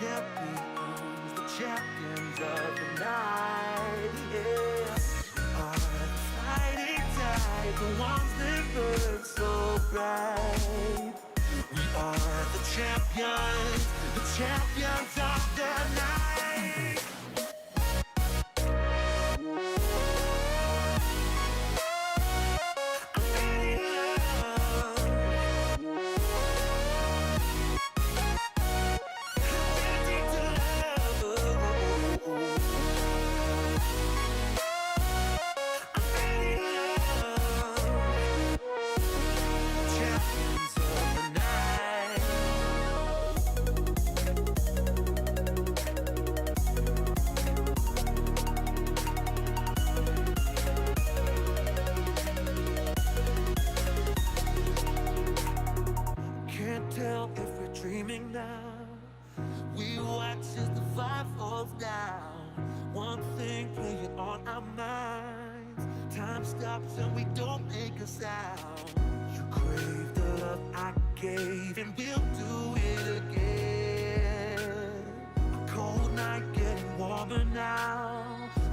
champions, the champions of the night, yeah. Are the fighting tide, the ones that burn so bright. We are the champions of the night. Tell if we're dreaming now. We watch as the vibe falls down. One thing playing on our minds. Time stops and we don't make a sound. You crave the love I gave and we'll do it again. A cold night getting warmer now.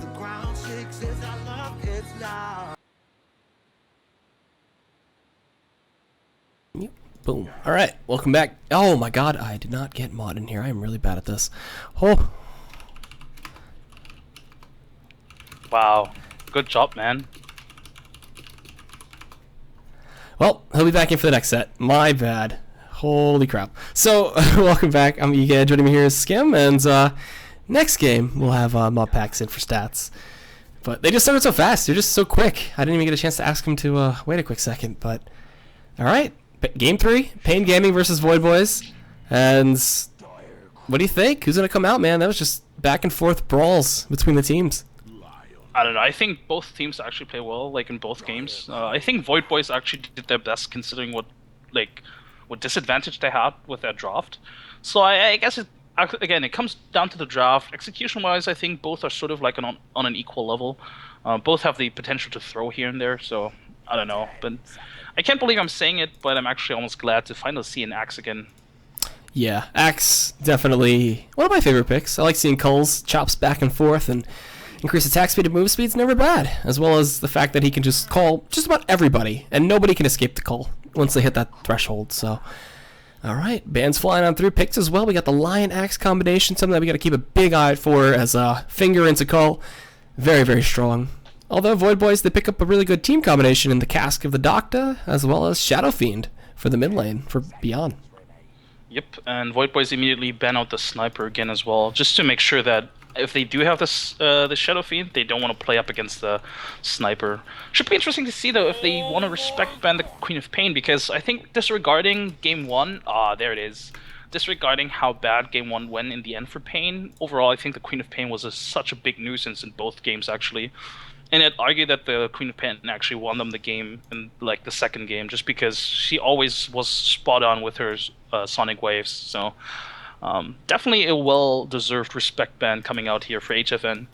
The ground shakes as our love gets loud. Boom. All right, welcome back. Oh my god, I did not get mod in here. I am really bad at this. Oh. Wow. Good job, man. Well, he'll be back in for the next set. My bad. Holy crap. So, welcome back. I'm EGAD. Joining me here is Skim, and next game we'll have mod packs in for stats. But they just started so fast. They're just so quick. I didn't even get a chance to ask him to wait a quick second, but all right. Game 3, PaiN Gaming versus Void Boys, and what do you think? Who's gonna come out, man? That was just back and forth brawls between the teams. I don't know. I think both teams actually play well, like in both games. I think Void Boys actually did their best considering what disadvantage they had with their draft. So I guess it comes down to the draft. Execution-wise, I think both are sort of like on an equal level. Both have the potential to throw here and there. So I don't know, but I can't believe I'm saying it, but I'm actually almost glad to finally see an Axe again. Yeah, Axe, definitely one of my favorite picks. I like seeing Cull's chops back and forth, and increased attack speed and move speed's never bad, as well as the fact that he can just call just about everybody, and nobody can escape the Cull once they hit that threshold. So, all right, bands flying on through. Picks as well. We got the Lion Axe combination, something that we got to keep a big eye out for as Finger into Cull. Very, very strong. Although Void Boys, they pick up a really good team combination in the Cask of the Doctor, as well as Shadow Fiend for the mid lane, for Beyond. Yep, and Void Boys immediately ban out the Sniper again as well, just to make sure that if they do have this the Shadow Fiend, they don't want to play up against the Sniper. Should be interesting to see, though, if they want to respect ban the Queen of PaiN, because I think disregarding Game 1, there it is. Disregarding how bad Game 1 went in the end for PaiN, overall I think the Queen of PaiN was such a big nuisance in both games, actually. And I'd argue that the Queen of PaiN actually won them the game in like the second game, just because she always was spot on with her sonic waves. So definitely a well-deserved respect ban coming out here for HFN.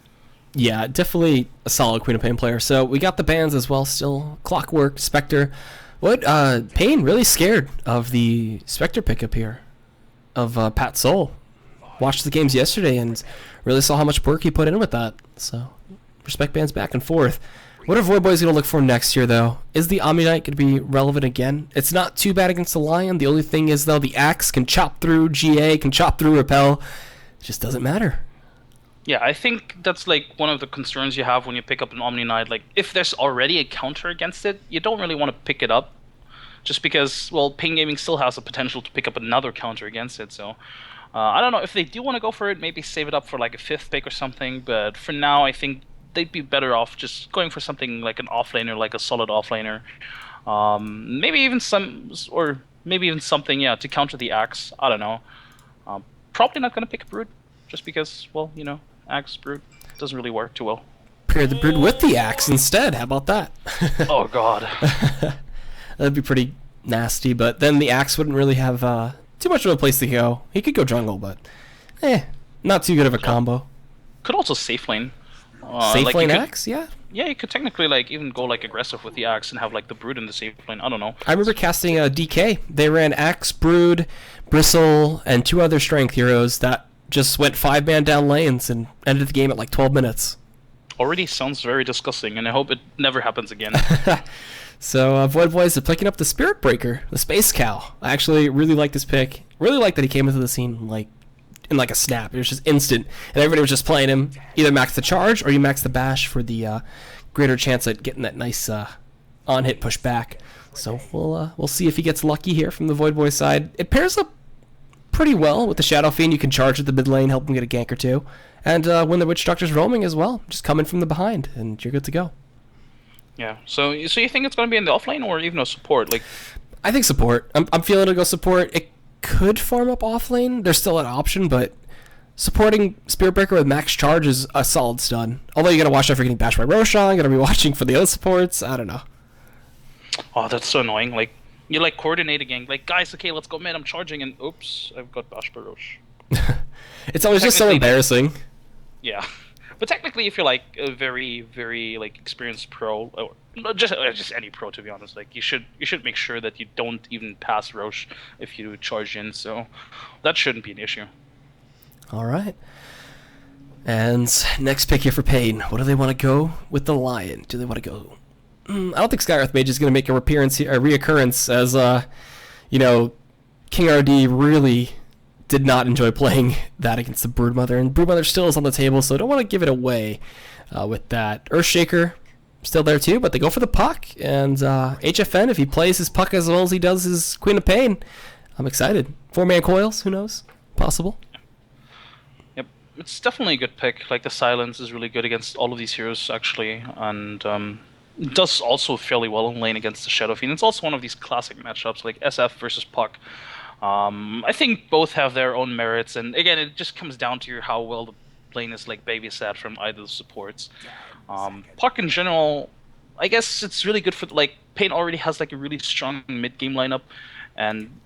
Yeah, definitely a solid Queen of PaiN player. So we got the bans as well still. Clockwork, Spectre. What PaiN really scared of the Spectre pickup here of Pat Soul. Watched the games yesterday and really saw how much work he put in with that. So respect bans back and forth. What are Void Boys going to look for next year, though? Is the Omni Knight going to be relevant again? It's not too bad against the Lion. The only thing is, though, the Axe can chop through GA, can chop through Repel. It just doesn't matter. Yeah, I think that's like one of the concerns you have when you pick up an Omni Knight. Like, if there's already a counter against it, you don't really want to pick it up. Just because, well, PaiN Gaming still has the potential to pick up another counter against it, so I don't know if they do want to go for it, maybe save it up for like a 5th pick or something, but for now I think they'd be better off just going for something like an offlaner, like a solid offlaner. Maybe even something, yeah, to counter the Axe. I don't know. Probably not going to pick a Brood, just because, well, you know, Axe, Brood doesn't really work too well. Pair the Brood with the Axe instead, how about that? Oh god. That'd be pretty nasty, but then the Axe wouldn't really have too much of a place to go. He could go jungle, but not too good of a combo. Could also safe lane. Safe lane Axe, yeah? Yeah, you could technically like even go like aggressive with the Axe and have like the Brood in the safe lane. I don't know. I remember casting DK. They ran Axe, Brood, Bristle, and 2 other strength heroes that just went 5-man down lanes and ended the game at like 12 minutes. Already sounds very disgusting, and I hope it never happens again. So Void Boys are picking up the Spirit Breaker, the Space Cow. I actually really like this pick. Really like that he came into the scene like in like a snap. It was just instant, and everybody was just playing him. Either max the charge or you max the bash for the greater chance at getting that nice on-hit push back. So we'll see if he gets lucky here from the Void Boy side. It pairs up pretty well with the Shadow Fiend. You can charge at the mid lane, help him get a gank or two. And when the Witch Doctor's roaming as well, just come in from the behind, and you're good to go. Yeah. So you think it's going to be in the offlane or even a support? Like, I think support. I'm feeling it'll go support. It could farm up offlane. There's still an option, but supporting Spirit Breaker with max charge is a solid stun. Although you got to watch out for getting bashed by Roshan. You got to be watching for the other supports. I don't know. oh, that's so annoying. Like, you like coordinate again. Like, guys, okay, let's go mid. I'm charging, and oops, I've got bashed by Rosh. It's always just so embarrassing. Yeah, but technically, if you're like a very, very like experienced pro, or just any pro, to be honest, like you should make sure that you don't even pass Roche if you charge in. So that shouldn't be an issue. All right. And next pick here for PaiN. What do they want to go with the Lion? Do they want to go? I don't think Skywrath Mage is going to make a reoccurrence, as King RD really did not enjoy playing that against the Broodmother, and Broodmother still is on the table, so I don't want to give it away with that. Earthshaker still there too, but they go for the Puck, and HFN, if he plays his Puck as well as he does his Queen of PaiN, I'm excited. 4-man coils, who knows? Possible. Yep, it's definitely a good pick. Like, the silence is really good against all of these heroes, actually, and it does also fairly well in lane against the Shadow Fiend. It's also one of these classic matchups, like SF versus Puck. I think both have their own merits, and again, it just comes down to how well the lane is like babysat from either of the supports. Puck in general, I guess it's really good for, like, PaiN already has like a really strong mid-game lineup, and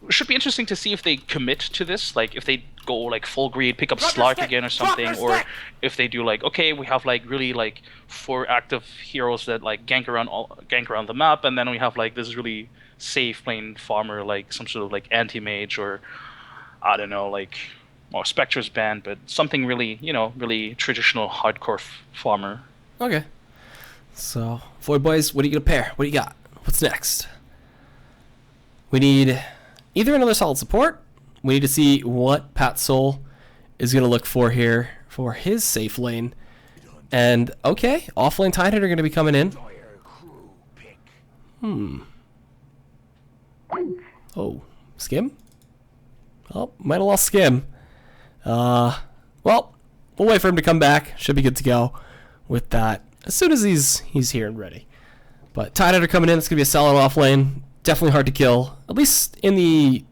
it should be interesting to see if they commit to this, like if they go like full greed, pick up Slark again or something, or if they do like, okay, we have like really like 4 active heroes that like gank around the map, and then we have like this really safe playing farmer, like some sort of like anti-mage, or I don't know, like, well, Spectre's banned, but something really, really traditional hardcore farmer. Okay. So, Void Boys, what are you going to pair? What do you got? What's next? We need either another solid support. We need to see what Pat Soul is going to look for here for his safe lane. And, okay, offlane Titan are going to be coming in. Oh, Skim? Oh, might have lost Skim. Well, we'll wait for him to come back. Should be good to go with that as soon as he's here and ready. But Titan are coming in. It's going to be a solid off lane. Definitely hard to kill, at least in the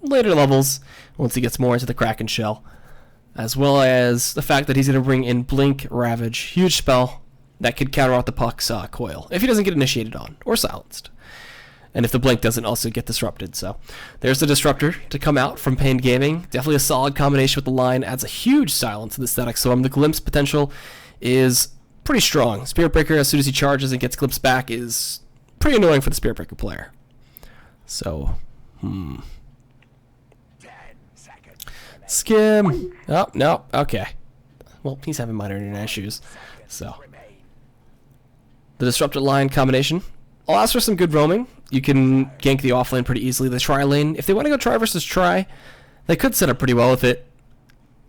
later levels, once he gets more into the Kraken shell. As well as the fact that he's going to bring in Blink Ravage. Huge spell that could counter out the Puck's coil if he doesn't get initiated on or silenced. And if the Blink doesn't also get disrupted. So there's the Disruptor to come out from PaiN Gaming. Definitely a solid combination with the line. Adds a huge silence to the static storm. The glimpse potential is pretty strong. Spirit Breaker, as soon as he charges and gets glimpse back, is pretty annoying for the Spirit Breaker player. So, Skim. Oh, no. Okay. Well, he's having minor internet issues. So, the Disruptor line combination allows for some good roaming. You can gank the offlane pretty easily. The tri lane, if they want to go try versus try, they could set up pretty well with it.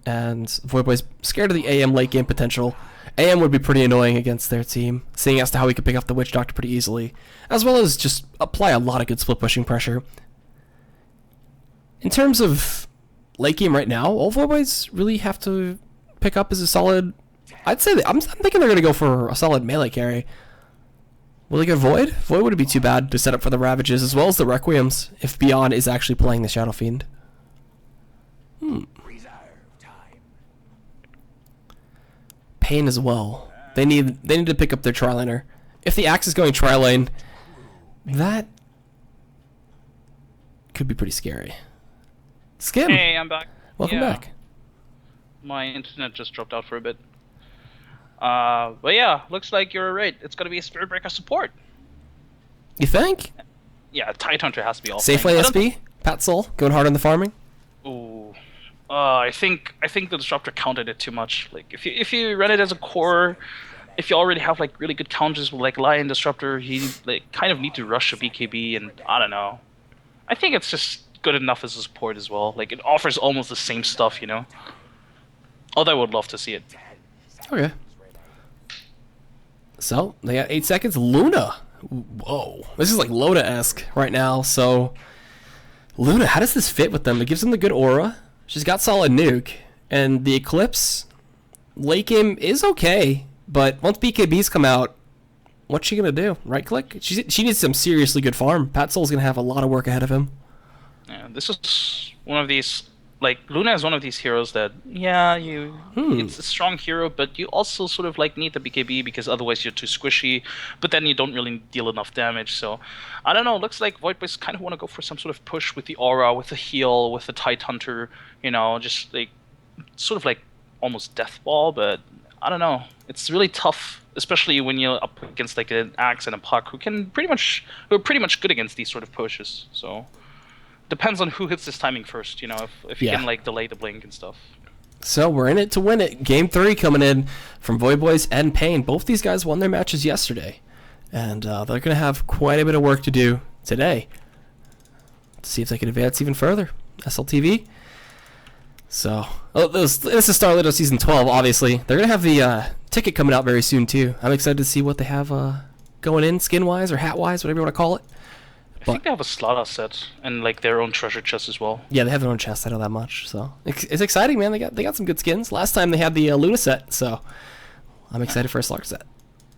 And Void Boy's scared of the AM late game potential. AM would be pretty annoying against their team, seeing as to how he could pick up the Witch Doctor pretty easily, as well as just apply a lot of good split pushing pressure. In terms of late game right now, all Void Boys really have to pick up is a solid... I'd say I'm thinking they're going to go for a solid melee carry. Will they go Void? Void wouldn't be too bad to set up for the Ravages, as well as the Requiems, if Beyond is actually playing the Shadow Fiend. PaiN as well. They need to pick up their tri-liner. If the Axe is going tri-lane, that could be pretty scary. Skim! Hey, I'm back. Welcome back. My internet just dropped out for a bit. But yeah, looks like you're right. It's gonna be a Spirit Breaker support. You think? Yeah, Tidehunter has to be all Safe lane SB? Pat Soul, going hard on the farming? Ooh. I think the disruptor counted it too much. Like if you run it as a core, if you already have like really good counters with like Lion Disruptor, he like kind of need to rush a BKB, and I don't know. I think it's just good enough as a support as well. Like it offers almost the same stuff, you know. Although I would love to see it. Okay. So they got 8 seconds. Luna. Whoa. This is like Loda-esque right now. So Luna, how does this fit with them? It gives them the good aura. She's got solid nuke. And the Eclipse late game is okay. But once BKBs come out, what's she going to do? Right click? She needs some seriously good farm. Pat Soul's going to have a lot of work ahead of him. Yeah, this is one of these. Like Luna is one of these heroes that, yeah, it's a strong hero, but you also sort of like need the BKB because otherwise you're too squishy. But then you don't really deal enough damage. So I don't know. Looks like Void Boys kind of want to go for some sort of push with the aura, with the heal, with the Tide Hunter. You know, just like sort of like almost death ball. But I don't know. It's really tough, especially when you're up against like an Axe and a Puck who are pretty much good against these sort of pushes. So. Depends on who hits this timing first, you know, if you can like delay the blink and stuff. So we're in it to win it. Game 3 coming in from Void Boys and PaiN. Both these guys won their matches yesterday. And they're going to have quite a bit of work to do today to see if they can advance even further. SLTV. So, this is Starlight Season 12, obviously. They're going to have the ticket coming out very soon, too. I'm excited to see what they have going in, skin-wise or hat-wise, whatever you want to call it. I think they have a Slaughter set and like their own treasure chest as well. Yeah, they have their own chest. I know that much. So it's exciting, man. They got some good skins. Last time they had the Luna set, so I'm excited for a Slaughter set.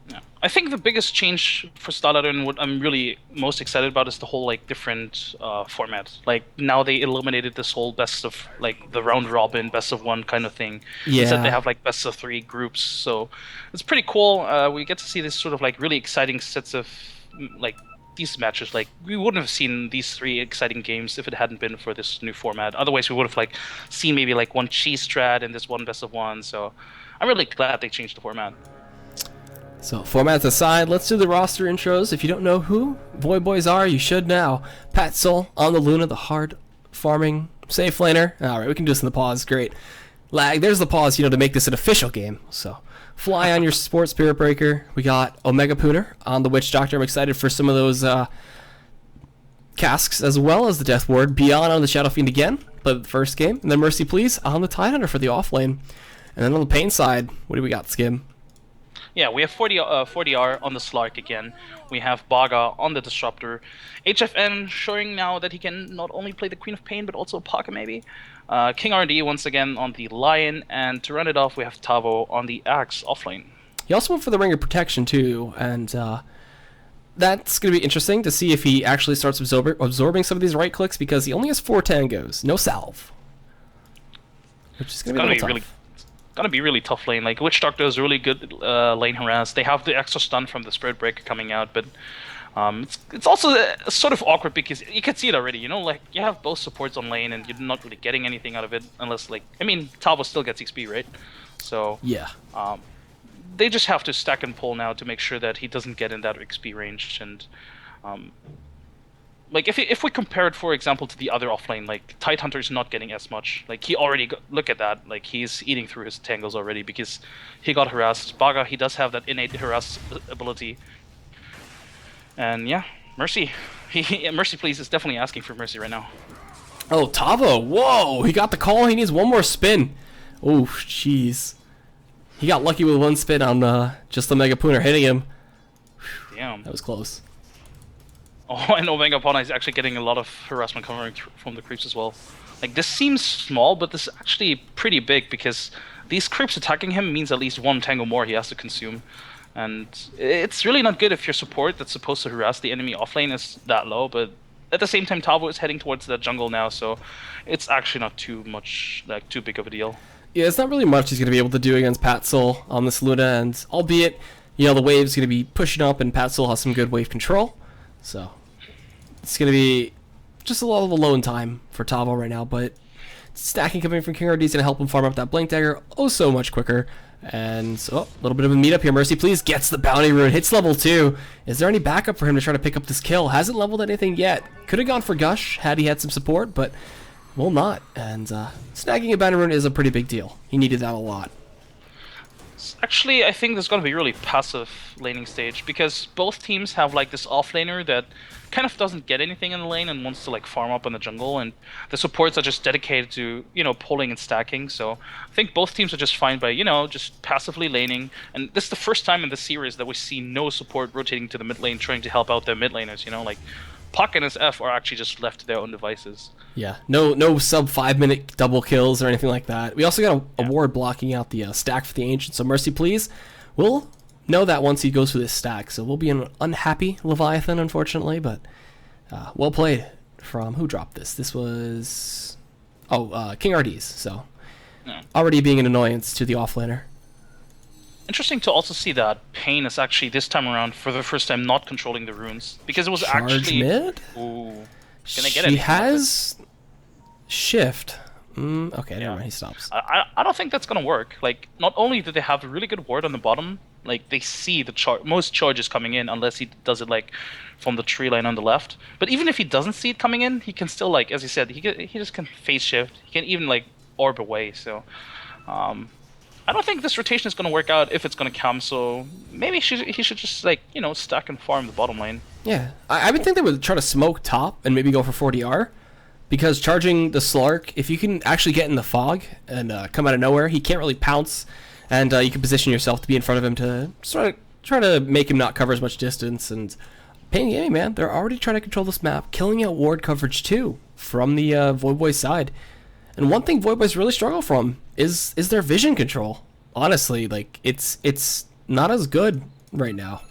Yeah. I think the biggest change for Starlight and what I'm really most excited about is the whole like different format. Like now they eliminated this whole best of like the round robin, best of one kind of thing. Yeah. Instead they have like best of 3 groups. So it's pretty cool. We get to see this sort of like really exciting sets of like these matches. Like we wouldn't have seen these 3 exciting games if it hadn't been for this new format. Otherwise we would have like seen maybe like one cheese strat and this one best of one. So I'm really glad they changed the format. So formats aside, let's do the roster intros. If you don't know who Void Boys are, you should now. Pat Soul on the Luna, the hard farming safe laner. All right, we can do this in the pause. Great. Lag. There's the pause, to make this an official game. So fly on your support Spirit Breaker. We got Omega Pooner on the Witch Doctor. I'm excited for some of those casks as well as the Death Ward. Beyond on the Shadow Fiend again, but the first game. And then Mercy Please on the Tide Hunter for the off lane. And then on the PaiN side, what do we got, Skim? Yeah, we have 40R on the Slark again. We have Baga on the Disruptor. HFN showing now that he can not only play the Queen of PaiN, but also Parker maybe. King R&D once again on the Lion. And to run it off, we have Tavo on the Axe offlane. He also went for the Ring of Protection too, and that's going to be interesting to see if he actually starts absorbing some of these right clicks, because he only has 4 tangos, no salve. Which is going to be tough. Gonna be really tough lane. Like Witch Doctor is really good lane harass. They have the extra stun from the Spirit Breaker coming out, but it's also sort of awkward because you can see it already. Like you have both supports on lane and you're not really getting anything out of it unless Tavo still gets XP, right? So yeah, they just have to stack and pull now to make sure that he doesn't get in that XP range. And if we compare it, for example, to the other offlane, like Tide Hunter is not getting as much. Like he already look at that. Like he's eating through his tangles already because he got harassed. Baga, he does have that innate harass ability. And yeah, Mercy. Mercy Please is definitely asking for Mercy right now. Oh, Tavo! Whoa! He got the call. He needs one more spin. Oh, jeez. He got lucky with one spin on just the Mega Pooner hitting him. Damn. That was close. Oh, and Omega Pona is actually getting a lot of harassment coming from the creeps as well. Like, this seems small, but this is actually pretty big, because these creeps attacking him means at least 1 tango more he has to consume. And it's really not good if your support that's supposed to harass the enemy offlane is that low, but at the same time, Tavo is heading towards the jungle now, so it's actually not too big of a deal. Yeah, it's not really much he's going to be able to do against Pat Soul on this Luna, and albeit, the wave's going to be pushing up, and Pat Soul has some good wave control. So it's going to be just a lot of alone time for Tavo right now, but stacking coming from King RD is going to help him farm up that Blink Dagger so much quicker. And so, a little bit of a meetup here. Mercy Please gets the Bounty Rune, hits level 2. Is there any backup for him to try to pick up this kill? Hasn't leveled anything yet. Could have gone for Gush had he had some support, but will not. And snagging a banner rune is a pretty big deal. He needed that a lot. Actually, I think this is going to be a really passive laning stage because both teams have like this offlaner that kind of doesn't get anything in the lane and wants to like farm up in the jungle, and the supports are just dedicated to, you know, pulling and stacking. So I think both teams are just fine by, you know, just passively laning. And this is the first time in the series that we see no support rotating to the mid lane trying to help out their mid laners, you know, like Puck and his F are actually just left to their own devices. Yeah, no sub 5-minute double kills or anything like that. We also got a ward blocking out the stack for the Ancient, so Mercy Please. We'll know that once he goes through this stack, so we'll be an unhappy Leviathan, unfortunately, but well played from... Who dropped this? This was... King RD's, so already being an annoyance to the offlaner. Interesting to also see that PaiN is actually this time around for the first time not controlling the runes, because it was Charge actually... mid? Ooh. Can I get She it? has... Shift. Okay, never mind, he stops. I don't think that's gonna work. Like, not only do they have a really good ward on the bottom, like they see the most charges coming in, unless he does it like from the tree line on the left. But even if he doesn't see it coming in, he can still, like, as you said, he just can phase shift. He can even like orb away. So I don't think this rotation is gonna work out if it's gonna come. So maybe he should just, like, you know, stack and farm the bottom lane. Yeah, I would think they would try to smoke top and maybe go for 40R. Because charging the Slark, if you can actually get in the fog and come out of nowhere, he can't really pounce, and you can position yourself to be in front of him to sort of try to make him not cover as much distance. And PaiN Gaming, man, they're already trying to control this map, killing out ward coverage too from the Void Boys side. And one thing Void Boys really struggle from is their vision control. Honestly, like it's not as good right now.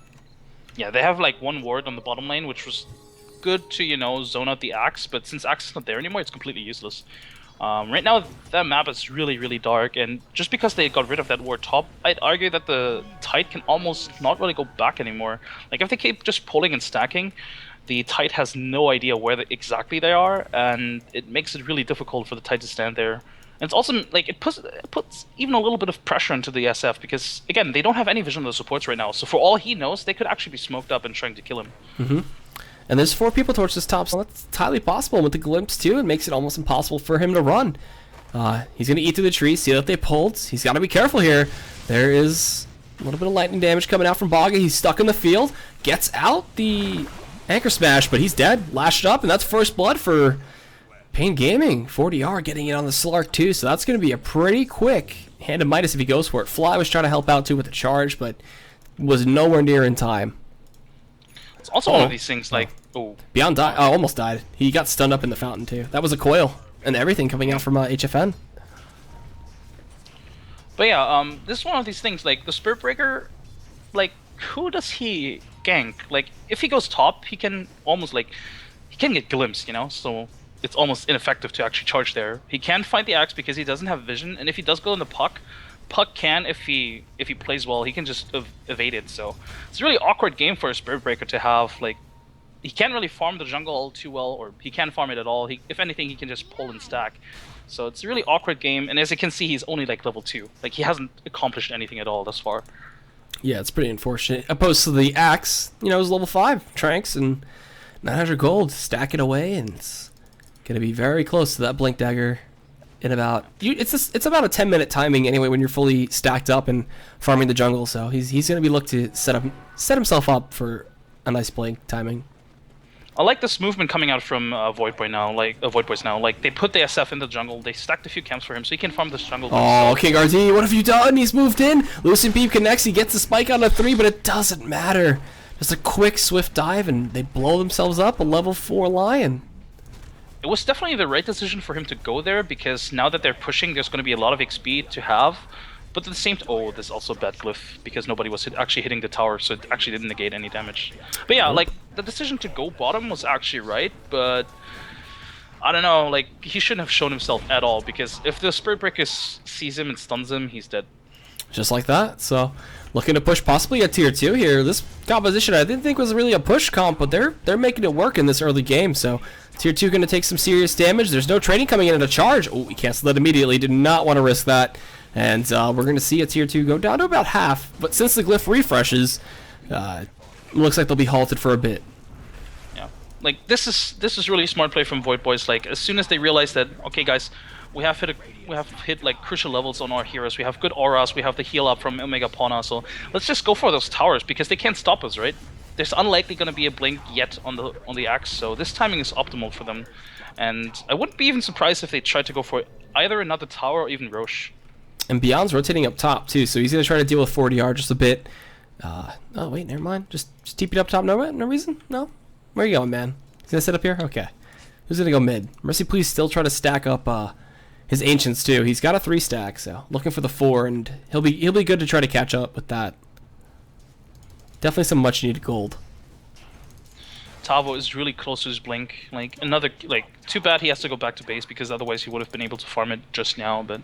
Yeah, they have like one ward on the bottom lane, which was good to, you know, zone out the Axe, but since Axe is not there anymore, it's completely useless. Right now, that map is really, really dark, and just because they got rid of that ward top, I'd argue that the Tide can almost not really go back anymore. Like, if they keep just pulling and stacking, the Tide has no idea where exactly they are, and it makes it really difficult for the Tide to stand there. And it's also, like, it puts even a little bit of pressure into the SF, because, again, they don't have any vision of the supports right now, so for all he knows, they could actually be smoked up and trying to kill him. Mm-hmm. And there's 4 people towards this top, so that's entirely possible. With the glimpse, too, it makes it almost impossible for him to run. He's going to eat through the trees, see that they pulled. He's got to be careful here. There is a little bit of lightning damage coming out from Baga. He's stuck in the field. Gets out the Anchor Smash, but he's dead. Lashed up, and that's first blood for PaiN Gaming. 40R getting it on the Slark, too, so that's going to be a pretty quick hand of Midas if he goes for it. Fly was trying to help out, too, with the charge, but was nowhere near in time. It's also one of these things, like, Beyond died. Oh, almost died. He got stunned up in the fountain, too. That was a coil. And everything coming out from HFN. But yeah, this is one of these things, like, the Spirit Breaker, like, who does he gank? Like, if he goes top, he can almost, like, he can get glimpsed, you know? So it's almost ineffective to actually charge there. He can't find the Axe because he doesn't have vision, and if he does go in the Puck can, if he plays well, he can just evade it. So it's a really awkward game for a Spirit Breaker to have. Like, he can't really farm the jungle all too well, or he can't farm it at all. If anything, he can just pull and stack. So it's a really awkward game, and as you can see, he's only like level 2. Like, he hasn't accomplished anything at all thus far. Yeah, it's pretty unfortunate. Opposed to the Axe, you know, it was level 5 Tranks and 900 gold. Stack it away, and it's gonna be very close to that Blink Dagger. In about it's about a 10-minute timing anyway when you're fully stacked up and farming the jungle, so he's gonna be looked to set himself up for a nice blink timing. I like this movement coming out from Void Boys now. Like they put the SF in the jungle, they stacked a few camps for him, so he can farm this jungle. Oh, King RD, what have you done? He's moved in. Lucian Beam connects. He gets the spike on a 3, but it doesn't matter. Just a quick, swift dive, and they blow themselves up. A level 4 Lion. It was definitely the right decision for him to go there, because now that they're pushing, there's going to be a lot of XP to have. But at the same time, oh, there's also a bad glyph, because nobody was actually hitting the tower, so it actually didn't negate any damage. But yeah, like, the decision to go bottom was actually right, but I don't know, like, he shouldn't have shown himself at all, because if the Spirit Breaker sees him and stuns him, he's dead. Just like that, so looking to push possibly a tier 2 here. This composition I didn't think was really a push comp, but they're making it work in this early game, so tier 2 going to take some serious damage. There's no trading coming in at a charge. Oh, he canceled that immediately. Did not want to risk that. And we're going to see a tier 2 go down to about half. But since the glyph refreshes, looks like they'll be halted for a bit. Yeah. Like this is really smart play from Void Boys. Like as soon as they realize that, okay, guys, we have hit like crucial levels on our heroes. We have good auras. We have the heal up from Omega Pauna. So let's just go for those towers because they can't stop us, right? There's unlikely going to be a blink yet on the axe, so this timing is optimal for them. And I wouldn't be even surprised if they tried to go for either another tower or even Roche. And Beyond's rotating up top too, so he's gonna try to deal with 4DR just a bit. Oh wait, never mind. Just TP it up top. No reason. No. Where are you going, man? He's gonna sit up here. Okay. Who's gonna go mid? Mercy, please still try to stack up his ancients too. He's got a 3 stack, so looking for the 4, and he'll be good to try to catch up with that. Definitely some much needed gold. Tavo is really close to his blink. Like another, too bad he has to go back to base because otherwise he would have been able to farm it just now. But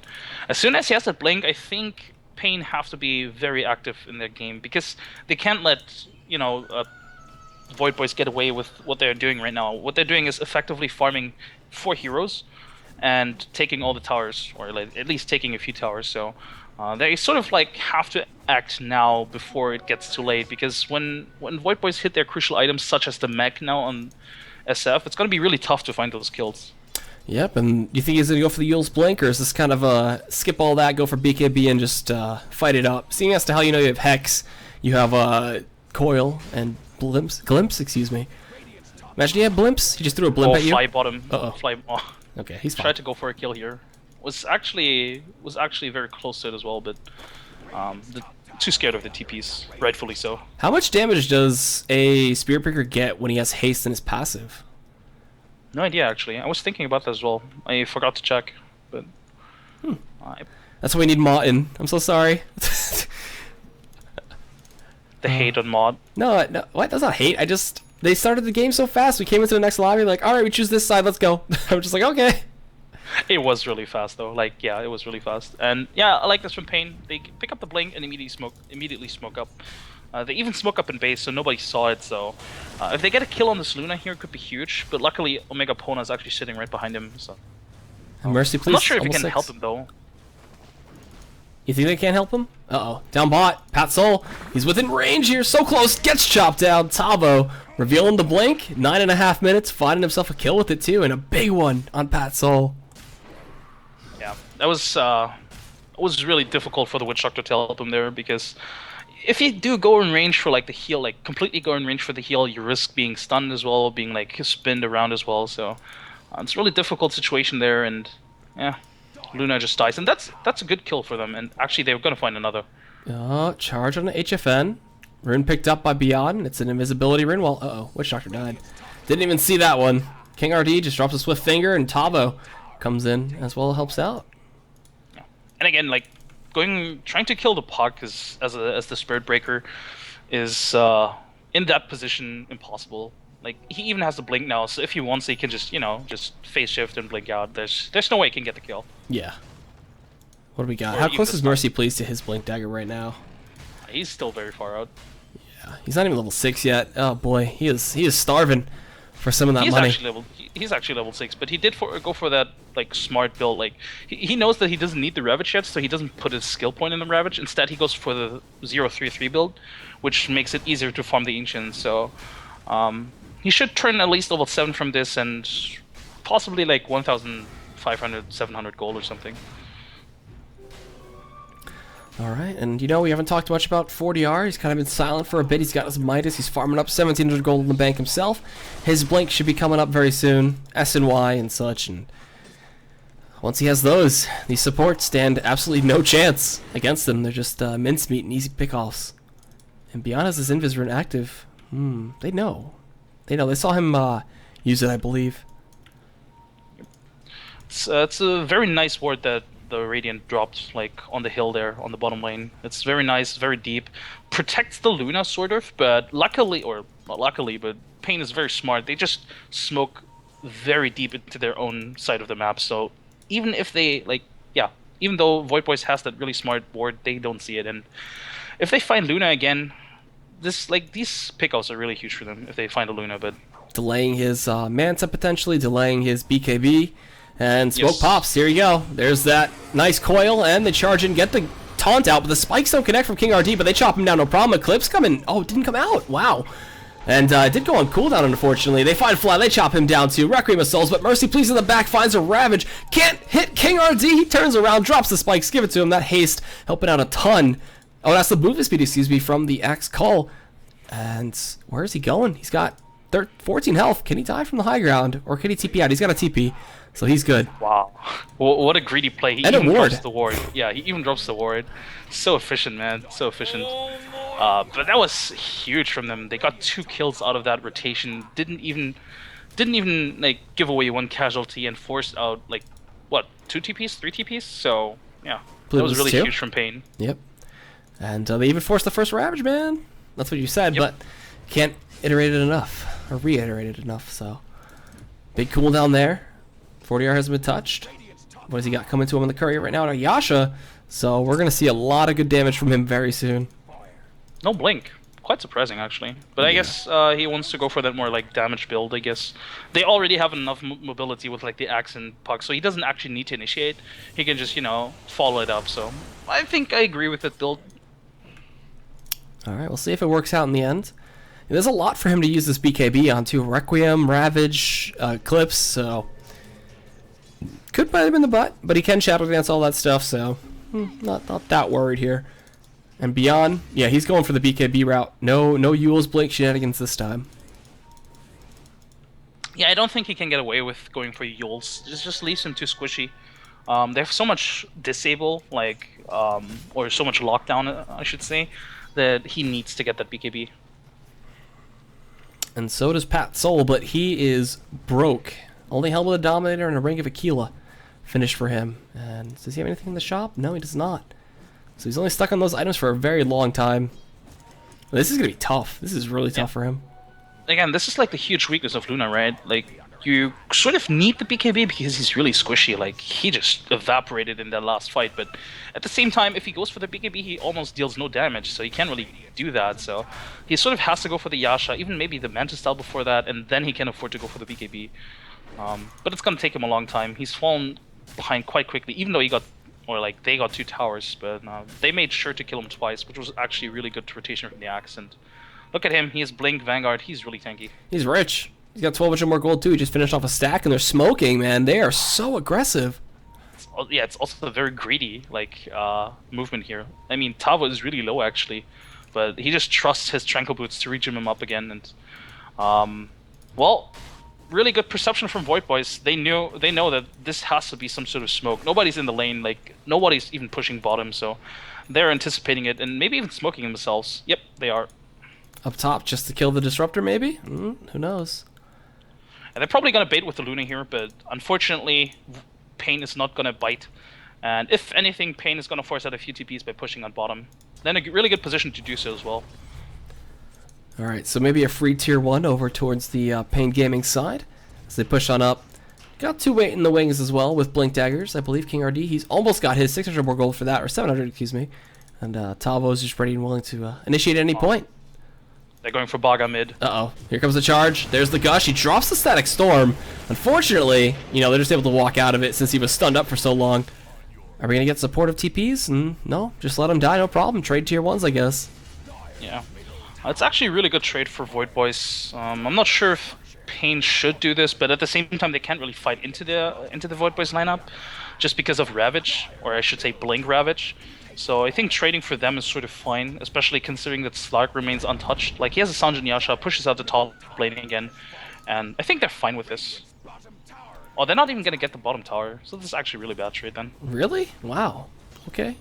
as soon as he has that blink, I think PaiN have to be very active in their game because they can't let Void Boys get away with what they're doing right now. What they're doing is effectively farming 4 heroes and taking all the towers, or at least taking a few towers. So they sort of have to act now before it gets too late, because when Void Boys hit their crucial items such as the mech now on SF, it's going to be really tough to find those kills. Yep, and you think he's going to go for the Yule's Blink, or is this kind of skip all that, go for BKB and just fight it up? Seeing as to how you have Hex, you have Coil and Glimpse, excuse me. Imagine he had Blimps, he just threw a Blimp at you. Fly bottom. Uh-oh. Fly. Okay, he's fine. Tried to go for a kill here. Was actually very close to it as well, but too scared of the TPs, rightfully so. How much damage does a Spirit Breaker get when he has haste in his passive? No idea, actually. I was thinking about that as well. I forgot to check, but That's why we need Martin. I'm so sorry. the hate on mod. No, what? That's not hate. They started the game so fast. We came into the next lobby like, all right, we choose this side. Let's go. I'm just like, okay. It was really fast though. Yeah, it was really fast. And yeah, I like this from PaiN. They pick up the blink and immediately smoke up. They even smoke up in base, so nobody saw it. So if they get a kill on this Luna here, it could be huge. But luckily, Omega Pona is actually sitting right behind him. So Mercy, please. I'm not sure if we can 6. help him though. You think they can't help him? Uh-oh. Down bot. Pat Soul. He's within range here. So close. Gets chopped down. Tavo revealing the blink. 9.5 minutes. Finding himself a kill with it too. And a big one on Pat Soul. Yeah, that was really difficult for the Witch Doctor to help him there, because if you do go in range for the heal, completely go in range for the heal, you risk being stunned as well, being spinned around as well. So it's a really difficult situation there, and yeah, Luna just dies, and that's a good kill for them. And actually, they were gonna find another. Charge on the HFN. Rune picked up by Beyond. It's an invisibility rune. Well, Witch Doctor died. Didn't even see that one. King RD just drops a swift finger, and Tavo comes in as well, helps out. Yeah. And again, trying to kill the Puck as the Spirit Breaker is in that position impossible. He even has the blink now, so if he wants, he can just phase shift and blink out. There's no way he can get the kill. Yeah. What do we got? Or How even close the is stun. Mercy please to his blink dagger right now? He's still very far out. Yeah, he's not even level 6 yet. Oh boy, he is starving for some of that money. He's actually level 6, but he did go for that smart build. He knows that he doesn't need the Ravage yet, so he doesn't put his skill point in the Ravage. Instead, he goes for the 0-3-3 build, which makes it easier to farm the Ancients. So he should turn at least level 7 from this, and possibly 1,500, 700 gold or something. Alright, and we haven't talked much about 4DR. He's kind of been silent for a bit. He's got his Midas. He's farming up 1,700 gold in the bank himself. His blink should be coming up very soon. S and Y and such. And once he has those, these supports stand absolutely no chance against them. They're just mincemeat and easy pickoffs. And Beyond has his Invis rune active. They know. They saw him use it, I believe. It's a very nice ward that the Radiant dropped on the hill there on the bottom lane. It's very nice, very deep, protects the Luna sort of, but luckily, or not luckily, but PaiN is very smart. They just smoke very deep into their own side of the map. So even if they even though Void Boys has that really smart ward, they don't see it. And if they find Luna again, these pickoffs are really huge for them if they find a Luna. But delaying his Manta potentially, delaying his BKB. And smoke pops. Here you go. There's that nice coil, and they charge in, get the taunt out, but the spikes don't connect from King RD, but they chop him down, no problem. Eclipse coming. Oh, it didn't come out. Wow. And it did go on cooldown, unfortunately. They find Fly, they chop him down too. Requiem of Souls, but Mercy Please in the back finds a Ravage. Can't hit King RD. He turns around, drops the spikes, give it to him. That haste helping out a ton. Oh, that's the movement speed, excuse me, from the Axe Call. And where is he going? He's got 14 health. Can he die from the high ground? Or can he TP out? He's got a TP, so he's good. Wow. What a greedy play. He And a even ward. drops the ward. Yeah, he even drops the ward. So efficient, man. So efficient. But that was huge from them. They got 2 kills out of that rotation. Didn't even like give away 1 casualty and forced out like what, 2 TPs, 3 TPs. So yeah, that was really huge from PaiN. Yep. And they even forced the first Ravage, man. That's what you said, but can't iterate it enough or reiterate it enough. So big cooldown there. 40R hasn't been touched. What has he got coming to him in the courier right now? Yasha. So we're gonna see a lot of good damage from him very soon. No blink. Quite surprising, actually. But I guess he wants to go for that more like damage build, I guess. They already have enough mobility with like the axe and puck, so he doesn't actually need to initiate. He can just, you know, follow it up. So I think I agree with that build. Alright, we'll see if it works out in the end. There's a lot for him to use this BKB on too. Requiem, Ravage, Clips, so could bite him in the butt, but he can Shadow Dance, all that stuff, so not that worried here. And beyond, yeah, he's going for the BKB route. No Yule's Blink shenanigans this time. Yeah, I don't think he can get away with going for Yule's. Just leaves him too squishy. They have so much disable, like, or so much lockdown, I should say, that he needs to get that BKB. And so does Pat Soul, but he is broke. Only Helmet of Dominator and a Ring of Aquila finished for him. And does he have anything in the shop? No, he does not. So he's only stuck on those items for a very long time. This is going to be tough. This is really tough for him. Again, this is like the huge weakness of Luna, right? Like, you sort of need the BKB because he's really squishy. Like, he just evaporated in that last fight. But at the same time, if he goes for the BKB, he almost deals no damage. So he can't really do that. So he sort of has to go for the Yasha, even maybe the Mantis style before that, and then he can afford to go for the BKB. But it's going to take him a long time. He's fallen behind quite quickly, even though he got, or like they got 2 towers, but they made sure to kill him twice, which was actually really good rotation from the Axe. And look at him, he has Blink, Vanguard, he's really tanky. He's rich. He's got 12 more gold too. He just finished off a stack, and they're smoking, man. They are so aggressive. Yeah, it's also a very greedy like movement here. I mean, Tavo is really low actually, but he just trusts his Tranquil Boots to regen him up again. And well, really good perception from Void Boys. They know that this has to be some sort of smoke. Nobody's in the lane, like nobody's even pushing bottom, so they're anticipating it and maybe even smoking themselves. Yep, they are. Up top just to kill the Disruptor, maybe? Who knows? And they're probably going to bait with the Luna here, but unfortunately, PaiN is not going to bite. And if anything, PaiN is going to force out a few TPs by pushing on bottom. Then a really good position to do so as well. Alright, so maybe a free tier 1 over towards the PaiN Gaming side as they push on up. Got 2 weight in the wings as well with Blink Daggers. I believe King RD, he's almost got his 600 more gold for that, or 700, excuse me. And Tavo's just ready and willing to initiate at any point. They're going for Baga mid. Uh-oh. Here comes the charge. There's the Gush. He drops the Static Storm. Unfortunately, you know, they're just able to walk out of it since he was stunned up for so long. Are we going to get supportive TPs? No, just let him die, no problem. Trade tier 1s, I guess. Yeah. It's actually a really good trade for Void Boys. I'm not sure if PaiN should do this, but at the same time, they can't really fight into the Void Boys lineup just because of Ravage, or I should say Blink Ravage. So I think trading for them is sort of fine, especially considering that Slark remains untouched. Like, he has a Sanjin Yasha, pushes out the top lane again, and I think they're fine with this. Oh, they're not even going to get the bottom tower, so this is actually a really bad trade then. Really? Wow. Okay.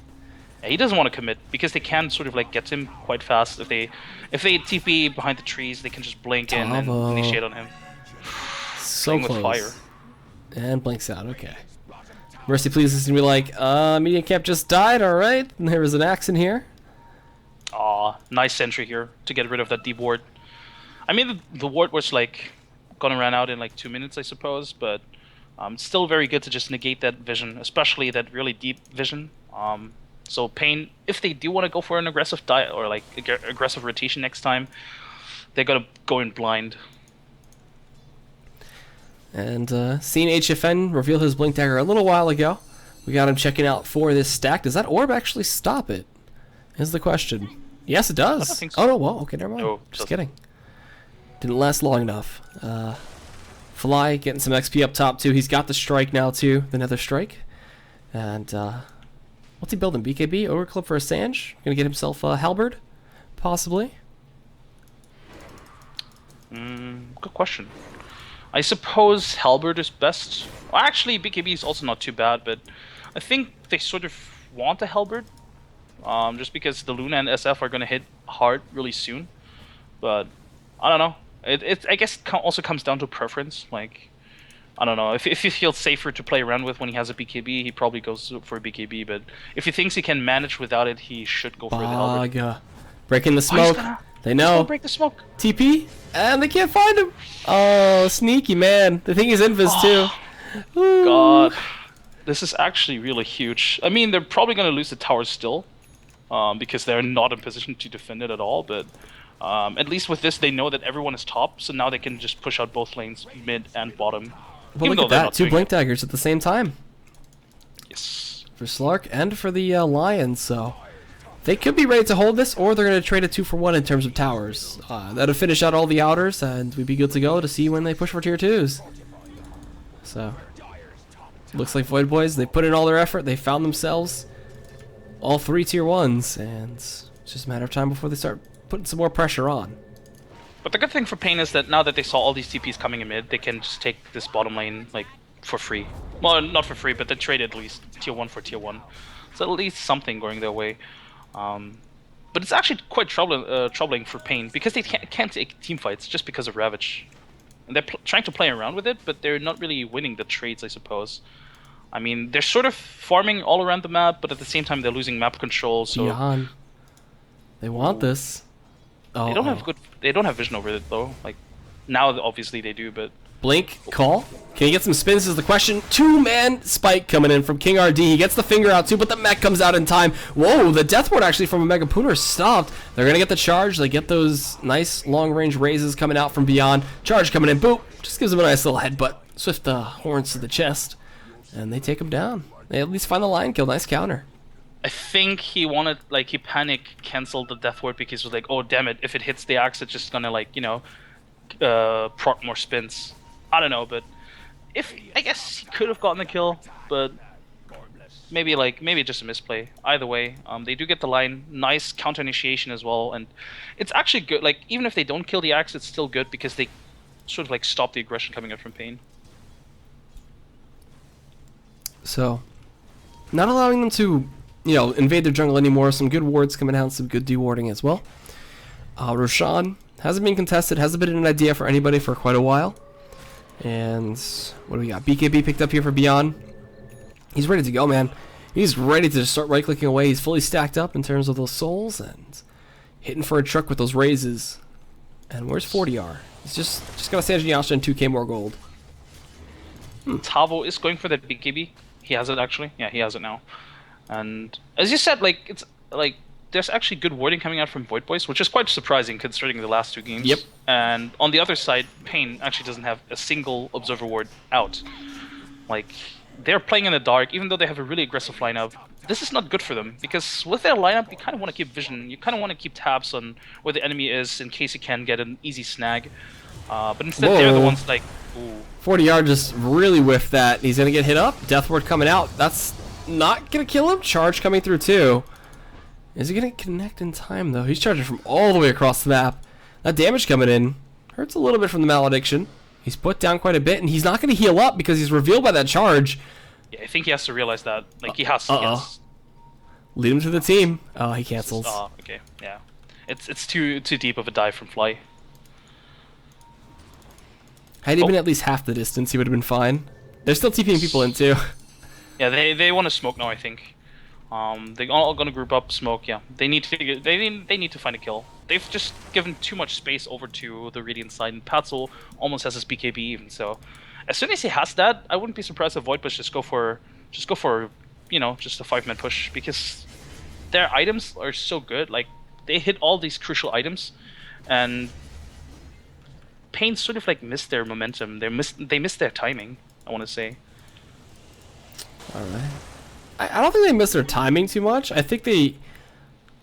Yeah, he doesn't want to commit, because they can sort of like get him quite fast. If they TP behind the trees, they can just blink in and initiate on him. So Playing close. with fire. And blinks out, okay. Mercy Please is going to be like, Medium Camp just died, alright. And there was an axe in here. Aw, nice sentry here to get rid of that deep ward. I mean, the ward was like gonna run out in like 2 minutes, I suppose, but it's still very good to just negate that vision, especially that really deep vision. So PaiN, if they do want to go for an aggressive or like aggressive rotation next time, they're gonna go in blind. And seen HFN reveal his Blink Dagger a little while ago. We got him checking out for this stack. Does that orb actually stop it? Is the question. Yes, it does. I don't think so. Oh, no, well, okay, never mind. No, Just kidding. Didn't last long enough. Fly getting some XP up top too. He's got the strike now too, the nether strike. And what's he building? BKB? Overclip for a Sange? Gonna get himself a halberd? Possibly. Good question. I suppose halberd is best. Well, actually, BKB is also not too bad, but I think they sort of want a halberd. Just because the Luna and SF are gonna hit hard really soon. But I don't know. I guess it also comes down to preference. Like, I don't know. If he feels safer to play around with when he has a BKB, he probably goes for a BKB. But if he thinks he can manage without it, he should go for the halberd. Baga. Breaking the smoke. They know. He's gonna break the smoke. TP, and they can't find him. Oh, sneaky man. They think he's invis too. Ooh. God, this is actually really huge. I mean, they're probably gonna lose the tower still, because they're not in position to defend it at all. But at least with this, they know that everyone is top, so now they can just push out both lanes, mid and bottom. Well, look at that. 2 blink daggers at the same time. Yes. For Slark and for the Lions, so they could be ready to hold this, or they're going to trade a 2-for-1 in terms of towers. That'll finish out all the outers, and we'd be good to go to see when they push for tier 2s. So, looks like Void Boys, they put in all their effort, they found themselves all 3 tier 1s, and it's just a matter of time before they start putting some more pressure on. But the good thing for PaiN is that now that they saw all these TPs coming in mid, they can just take this bottom lane, like, for free. Well, not for free, but they trade at least tier 1 for tier 1. So at least something going their way. But it's actually quite troubling for PaiN, because they can't take team fights just because of Ravage. And they're trying to play around with it, but they're not really winning the trades, I suppose. I mean, they're sort of farming all around the map, but at the same time they're losing map control, so... Johan. They want this. Oh, they don't have vision over it though. Like, now obviously they do, but... Blink, call. Can he get some spins is the question. 2-man spike coming in from King RD. He gets the finger out too, but the mech comes out in time. Whoa, the death ward actually from a Mega Pooner stopped. They're going to get the charge. They get those nice long-range raises coming out from beyond. Charge coming in. Boop. Just gives him a nice little headbutt. Swift horns to the chest. And they take him down. They at least find the lion kill. Nice counter. I think he wanted, like, he panic canceled the death ward because he was like, oh damn it, if it hits the axe, it's just gonna, like, you know, proc more spins. I don't know, but I guess he could have gotten the kill, but maybe just a misplay. Either way, they do get the line. Nice counter initiation as well, and it's actually good. Like, even if they don't kill the axe, it's still good because they sort of like stop the aggression coming out from PaiN. So, not allowing them to, you know, invade their jungle anymore. Some good wards coming out, some good dewarding as well. Roshan hasn't been contested, hasn't been an idea for anybody for quite a while. And what do we got? BKB picked up here for Beyond. He's ready to go, man. He's ready to start right-clicking away. He's fully stacked up in terms of those souls and hitting for a truck with those raises. And where's 40R? He's just got a Sanji Yasha and 2k more gold. Tavo is going for that BKB. He has it actually. Yeah, he has it now. And as you said, like, it's like there's actually good warding coming out from Void Boys, which is quite surprising considering the last 2 games. Yep. And on the other side, PaiN actually doesn't have a single Observer ward out. Like, they're playing in the dark, even though they have a really aggressive lineup. This is not good for them, because with their lineup, you kind of want to keep vision. You kind of want to keep tabs on where the enemy is in case you can get an easy snag. But instead, they're the ones like, ooh. 40R just really whiffed that. He's going to get hit up. Death ward coming out. That's not going to kill him. Charge coming through too. Is he going to connect in time, though? He's charging from all the way across the map. That damage coming in hurts a little bit from the malediction. He's put down quite a bit, and he's not going to heal up because he's revealed by that charge. Yeah, I think he has to realize that. Like, he has to. Lead him to the team. Oh, he cancels. Oh, okay, yeah. It's too deep of a dive from Fly. Had he been at least half the distance, he would have been fine. They're still TPing people in, too. Yeah, they want to smoke now, I think. They're all gonna group up, smoke. Yeah, they need to find a kill. They've just given too much space over to the Radiant side, and Patzel almost has his BKB even. So, as soon as he has that, I wouldn't be surprised if Void Push just go for you know, just a 5-man push, because their items are so good. Like, they hit all these crucial items, and PaiN sort of like missed their momentum. They missed their timing, I want to say. All right. I don't think they missed their timing too much. I think they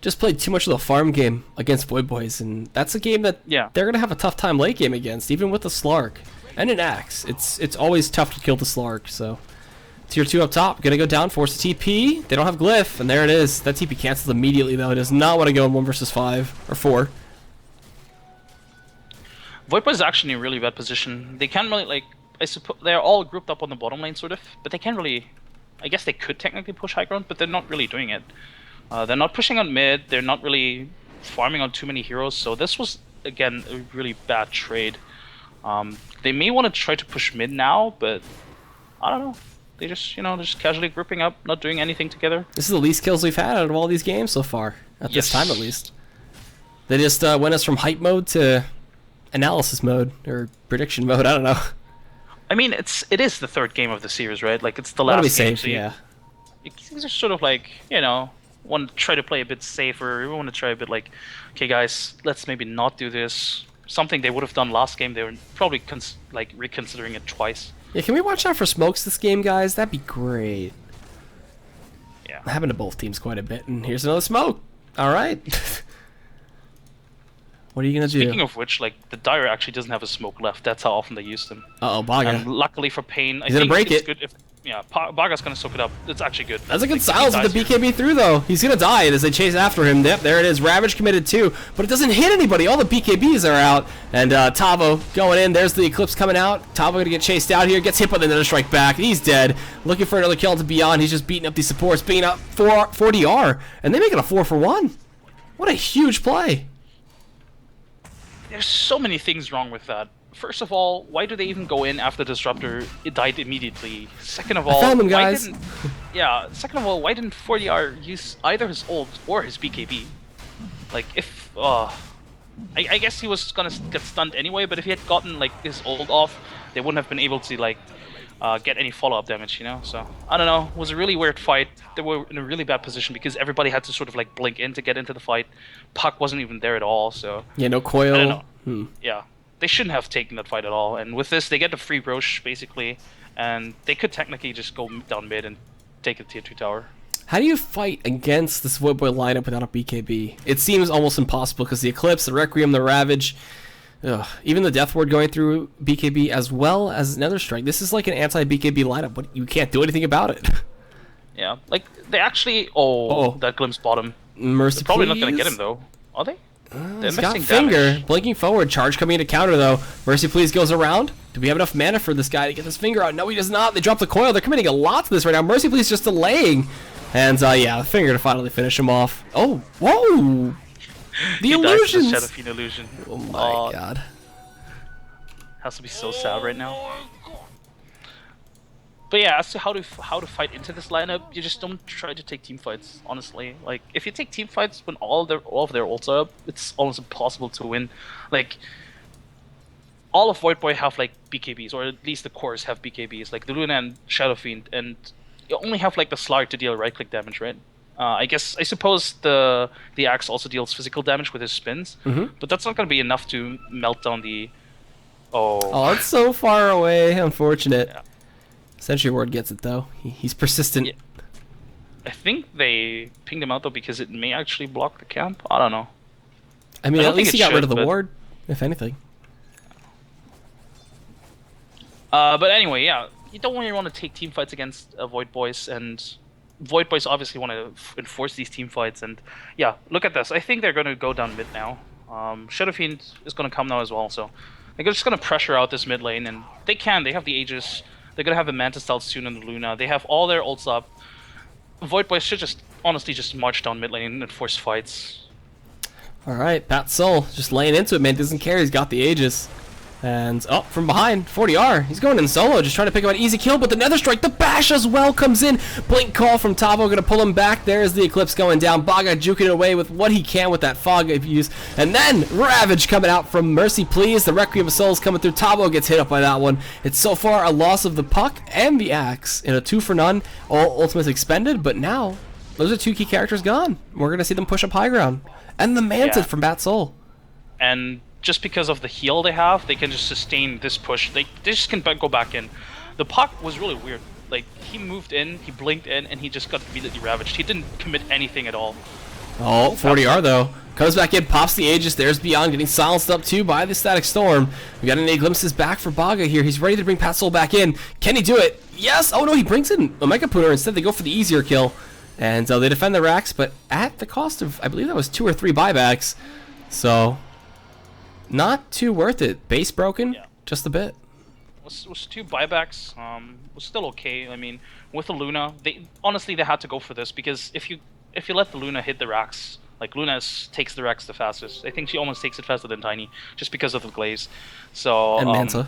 just played too much of the farm game against Void Boys, and that's a game that Yeah. they're gonna have a tough time late game against, even with the Slark and an Axe. It's always tough to kill the Slark. So tier 2 up top, gonna go down, force a TP. They don't have Glyph, and there it is. That TP cancels immediately though. It does not want to go in 1 versus 5 or 4. Voidboy is actually in a really bad position. They can't really, like, I suppose they're all grouped up on the bottom lane, sort of, but they can't really. I guess they could technically push high ground, but they're not really doing it. They're not pushing on mid. They're not really farming on too many heroes. So this was again a really bad trade. They may want to try to push mid now, but I don't know. They just, they're just casually grouping up, not doing anything together. This is the least kills we've had out of all these games so far, at this time at least. They just went us from hype mode to analysis mode, or prediction mode, I don't know. I mean, it is the third game of the series, right? Like, it's the Wanna last be game. safe, So yeah. these are sort of like, want to try to play a bit safer. We want to try a bit like, okay, guys, let's maybe not do this. Something they would have done last game. They were probably reconsidering it twice. Yeah, can we watch out for smokes this game, guys? That'd be great. Yeah. Happened to both teams quite a bit, and here's another smoke. All right. What are you gonna do? Speaking of which, like, the Dire actually doesn't have a smoke left. That's how often they use them. Uh-oh, Baga. And luckily for PaiN, I He's gonna think break it's it. good if Baga's gonna soak it up. It's actually good. That's a good Like, silence he with the dies here. BKB through, though. He's gonna die as they chase after him. Yep, there it is. Ravage committed too, but it doesn't hit anybody. All the BKBs are out, and Tavo going in. There's the Eclipse coming out. Tavo gonna get chased out here. Gets hit by the Nether Strike back. He's dead. Looking for another kill to Beyond. He's just beating up these supports, beating up 4DR, and they make it a 4-for-1. What a huge play. There's so many things wrong with that. First of all, why do they even go in after Disruptor? It died immediately. Second of all, found him, why guys. Second of all, why didn't 4DR use either his ult or his BKB? Like, if I guess he was gonna get stunned anyway. But if he had gotten like his ult off, they wouldn't have been able to like get any follow-up damage. So I don't know. It was a really weird fight. They were in a really bad position because everybody had to sort of like blink in to get into the fight. Puck wasn't even there at all. So Yeah, no coil. I don't know. Yeah, they shouldn't have taken that fight at all. And with this, they get the free Roche basically, and they could technically just go down mid and take a tier 2 tower. How do you fight against this Void Boy lineup without a BKB? It seems almost impossible because the Eclipse, the Requiem, the Ravage, even the Death Ward going through BKB as well as Nether Strike. This is like an anti-BKB lineup, but you can't do anything about it. Yeah, like they actually. That glimpse bottom. Mercy, They're probably not please. gonna get him though, are they? They're He's got missing finger, damage. blinking forward, charge coming into counter though. Mercy please goes around. Do we have enough mana for this guy to get this finger out? No, he does not. They drop the coil. They're committing a lot to this right now. Mercy please just delaying. And yeah, the finger to finally finish him off. Oh, whoa! The He dies to illusions! the Shadow Fiend illusion. Oh my god. Has to be so sad right now. But yeah, as to how to fight into this lineup, you just don't try to take team fights. Honestly, like if you take team fights when all of their ults are up, it's almost impossible to win. Like all of Void Boy have like BKBs, or at least the cores have BKBs, like the Luna and Shadow Fiend, and you only have like the Slark to deal right-click damage, right? I suppose the Axe also deals physical damage with his spins, but that's not going to be enough to melt down the. Oh, it's so far away. Unfortunate. Yeah. Sentry Ward gets it though. He's persistent. Yeah. I think they pinged him out though because it may actually block the camp. I don't know. I mean, I don't at least think he it got rid of should, the but- ward, if anything. But anyway, yeah, you don't really want to take team fights against Void Boys, and Void Boys obviously want to enforce these team fights. And yeah, look at this. I think they're going to go down mid now. Shadow Fiend is going to come now as well, so they're just going to pressure out this mid lane, and they can. They have the Aegis. They're going to have the Mantis Style soon and the Luna. They have all their ults up. Void Boys should just honestly just march down mid lane and force fights. Alright, Pat Soul just laying into it, man. Doesn't care. He's got the Aegis. And from behind, 40R. He's going in solo, just trying to pick up an easy kill, but the Nether Strike, the bash as well comes in. Blink call from Tavo, gonna pull him back. There's the Eclipse going down. Baga juking away with what he can with that fog abuse. And then Ravage coming out from Mercy Please. The Requiem of Souls coming through. Tavo gets hit up by that one. It's so far a loss of the puck and the axe in a 2-for-none. All ultimates expended, but now those are two key characters gone. We're gonna see them push up high ground. And the Mantid from Bat Soul. And just because of the heal they have, they can just sustain this push. They just can go back in. The puck was really weird. Like, he moved in, he blinked in, and he just got immediately ravaged. He didn't commit anything at all. Oh, 40R though. Comes back in, pops the Aegis. There's Beyond getting silenced up too by the Static Storm. We got any glimpses back for Baga here. He's ready to bring Pat Soul back in. Can he do it? Yes! Oh no, he brings in Omega Pooner. Instead, they go for the easier kill. And they defend the racks, but at the cost of, I believe that was 2 or 3 buybacks. So, not too worth it. Base broken, just a bit. Was 2 buybacks. Was still okay. I mean, with the Luna, honestly they had to go for this because if you let the Luna hit the racks, like Luna takes the racks the fastest. I think she almost takes it faster than Tiny, just because of the glaze. So And Manta.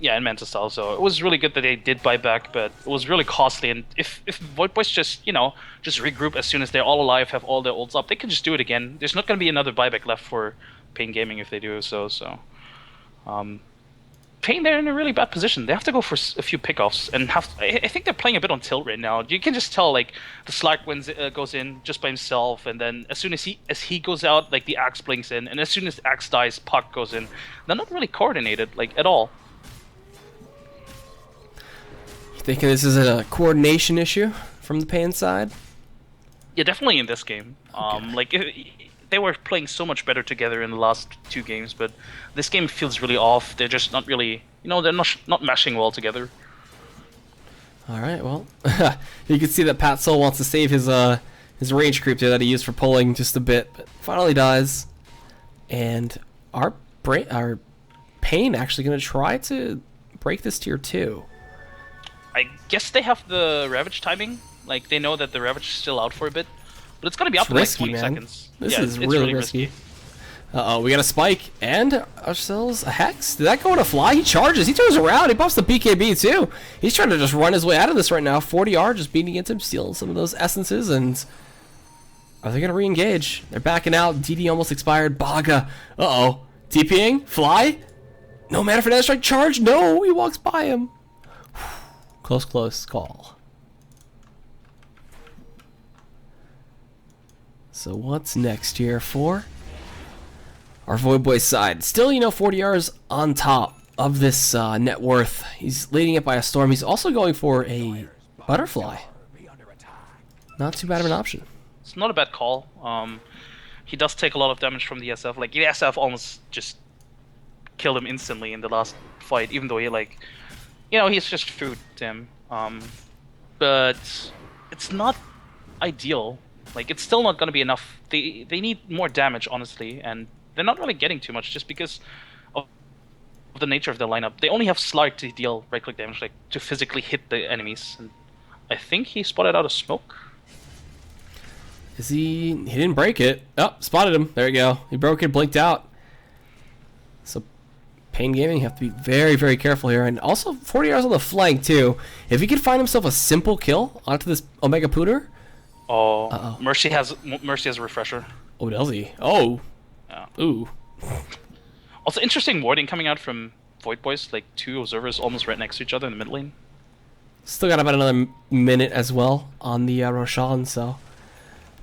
Yeah, and Manta style. So it was really good that they did buy back, but it was really costly. And if Void Boys just just regroup as soon as they're all alive, have all their ults up, they can just do it again. There's not going to be another buyback left for PaiN Gaming if they do so. PaiN, they're in a really bad position. They have to go for a few pickoffs, and I think they're playing a bit on tilt right now. You can just tell, like, the Slark goes in just by himself, and then as soon as he goes out, like, the Axe blinks in, and as soon as Axe dies, Puck goes in. They're not really coordinated, like, at all. You thinking this is a coordination issue from the PaiN side? Yeah, definitely in this game. Like, they were playing so much better together in the last 2 games, but this game feels really off. They're just not really, they're not meshing well together. All right, well, you can see that Pat Soul wants to save his range creep there that he used for pulling just a bit, but finally dies. And our PaiN actually going to try to break this tier 2. I guess they have the Ravage timing. Like, they know that the Ravage is still out for a bit. But it's gonna be up in like 20 seconds. This is really risky. Uh-oh, we got a spike and ourselves a Hex. Did that go on a fly? He charges, he turns around, he buffs the BKB too. He's trying to just run his way out of this right now. 40R just beating into him, stealing some of those essences, and are they gonna re-engage? They're backing out. DD almost expired. Baga. Uh-oh. TPing? Fly? No mana for that strike. Charge? No, he walks by him. Close call. So what's next here for our Void Boy side? Still, 40R is on top of this net worth. He's leading it by a storm. He's also going for a Butterfly. Not too bad of an option. It's not a bad call. He does take a lot of damage from the SF. Like, the SF almost just killed him instantly in the last fight, even though he, like, he's just food to him. But it's not ideal. Like, it's still not going to be enough. They need more damage, honestly, and they're not really getting too much just because of the nature of their lineup. They only have Slark to deal right-click damage, like, to physically hit the enemies. And I think he spotted out a smoke. Is he... He didn't break it. Oh, spotted him. There you go. He broke it, blinked out. So, PaiN Gaming have to be very, very careful here. And also, 40R's on the flank, too. If he could find himself a simple kill onto this Omega Pooner... Oh, Mercy has a refresher. Oh, does he? Oh. Yeah. Ooh. Also, interesting warding coming out from Void Boys, like 2 observers almost right next to each other in the mid lane. Still got about another minute as well on the Roshan, so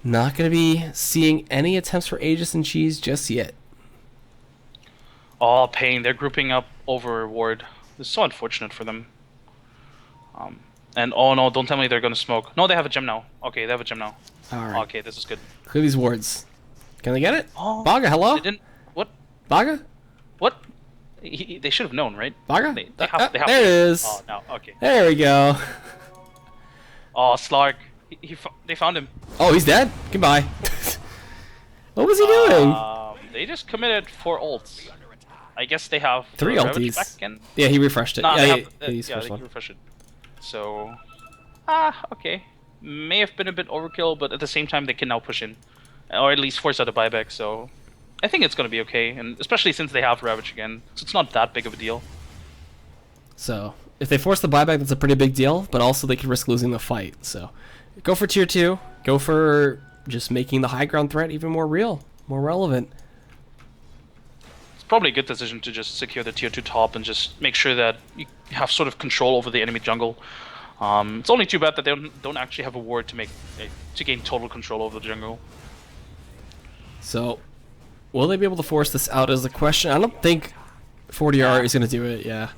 not going to be seeing any attempts for Aegis and Cheese just yet. Oh, PaiN, they're grouping up over ward. This is so unfortunate for them. And oh no, don't tell me they're gonna smoke. No, they have a gem now. Okay, they have a gem now. Alright. Okay, this is good. Clear these wards. Can they get it? Oh, Baga, hello? They didn't. What? Baga? What? They should have known, right? Baga? They have there it is. Oh, no, okay. There we go. Oh, Slark. They found him. Oh, he's dead? Goodbye. What was he doing? They just committed 4 ults. I guess they have 3 ulties. Back again? Yeah, he refreshed it. No, yeah, they can refresh it. So, okay. May have been a bit overkill, but at the same time they can now push in. Or at least force out a buyback, so I think it's going to be okay, and especially since they have Ravage again, so it's not that big of a deal. So, if they force the buyback, that's a pretty big deal, but also they could risk losing the fight. So, go for tier 2. Go for just making the high ground threat even more real, more relevant. It's probably a good decision to just secure the tier 2 top and just make sure that you have sort of control over the enemy jungle. It's only too bad that they don't actually have a ward to gain total control over the jungle. So, will they be able to force this out is the question. I don't think 40R is going to do it, yeah.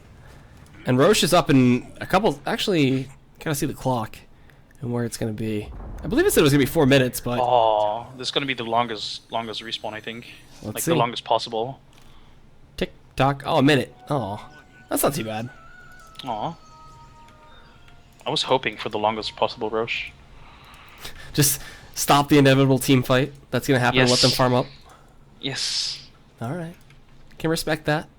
And Roche is up in a couple... Actually, kind of see the clock. and where it's going to be. I believe it said it was going to be 4 minutes, but... Oh, this is going to be the longest respawn, I think. Let's the see. longest possible. Tick-tock. Oh, a minute. Oh, that's not too bad. Aw. I was hoping for the longest possible, Roche. Just stop the inevitable team fight that's going to happen and let them farm up. Yes. Alright. Can respect that.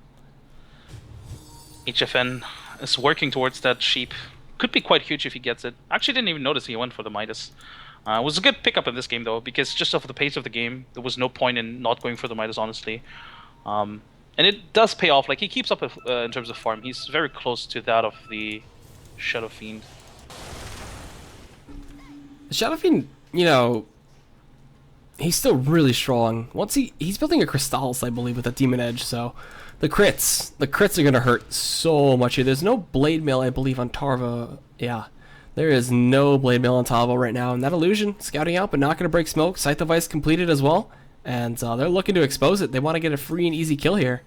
HFN is working towards that sheep. Could be quite huge if he gets it. Actually didn't even notice he went for the Midas. It was a good pickup in this game though, because just off the pace of the game, there was no point in not going for the Midas, honestly. And it does pay off. Like, he keeps up in terms of farm. He's very close to that of the Shadow Fiend. The Shadow Fiend, you know, he's still really strong. Once he's building a Crystallis, I believe, with that Demon Edge, so the crits are gonna hurt so much here. There's no Blade Mail, I believe, on Tarva. Yeah, there is no Blade Mail on Tarva right now, and that Illusion scouting out, but not gonna break smoke. Scythe of Ice completed as well, and they're looking to expose it. They want to get a free and easy kill here.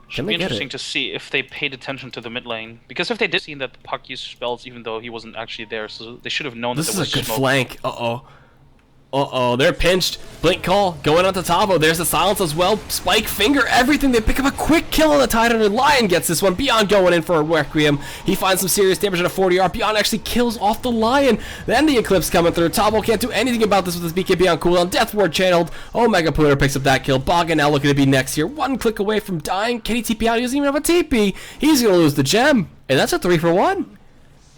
Should be interesting to see if they paid attention to the mid lane, because if they did see that the Puck used spells even though he wasn't actually there, so they should have known that there was smoke. This is a good flank. Uh-oh, they're pinched. Blink call, going on to Tavo. There's the silence as well. Spike, finger, everything. They pick up a quick kill on the Titan, and Lion gets this one. Beyond going in for a Requiem. He finds some serious damage at a 40R. Beyond actually kills off the Lion. Then the Eclipse coming through. Tavo can't do anything about this with his BK Beyond cooldown. Death Ward channeled. Omega Pooner picks up that kill. Boga now looking to be next here. One click away from dying. Can he TP out? He doesn't even have a TP. He's going to lose the gem. And that's a 3-for-1.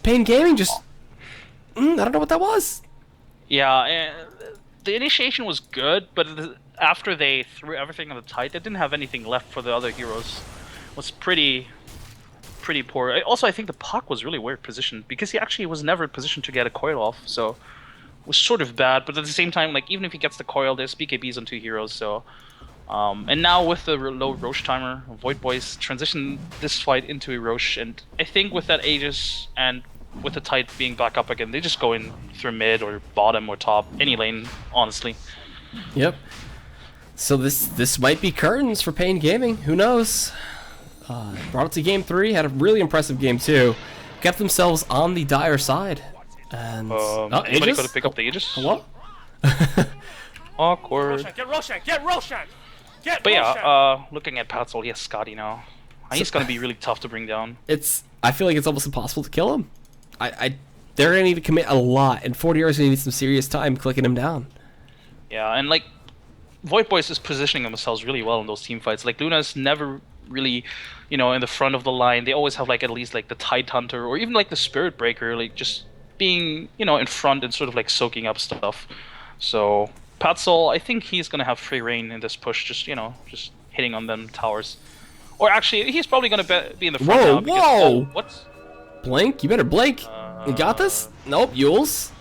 PaiN Gaming just... I don't know what that was. Yeah, the initiation was good, but after they threw everything on the Tide, they didn't have anything left for the other heroes. It was pretty poor. Also, I think the Puck was really weird positioned, because he actually was never positioned to get a coil off, so it was sort of bad. But at the same time, like, even if he gets the coil, there's BKBs on 2 heroes, so... and now with the low Roche timer, Void Boys transition this fight into a Roche, and I think with that Aegis and with the Tide being back up again, they just go in through mid or bottom or top, any lane, honestly. Yep. So this might be curtains for PaiN Gaming. Who knows? Brought it to game 3, had a really impressive game 2. Kept themselves on the dire side. And anybody got to pick up the Aegis? Hello? Awkward. Get Roshan! Get Roshan! Get But Roshan! yeah, looking at Patzel, he has Scotty now. He's gonna be really tough to bring down. I feel like it's almost impossible to kill him. They're gonna need to commit a lot, and 40 hours gonna need some serious time clicking him down. Yeah, and like Void Boys is positioning themselves really well in those team fights. Like, Luna's never really, in the front of the line. They always have like at least like the Tide Hunter or even like the Spirit Breaker, like just being, in front and sort of like soaking up stuff. So Patzel, I think he's gonna have free reign in this push, just just hitting on them towers. Or actually, he's probably gonna be in the front now because, whoa! What? Blink, you better blink. You got this? Nope, Yules.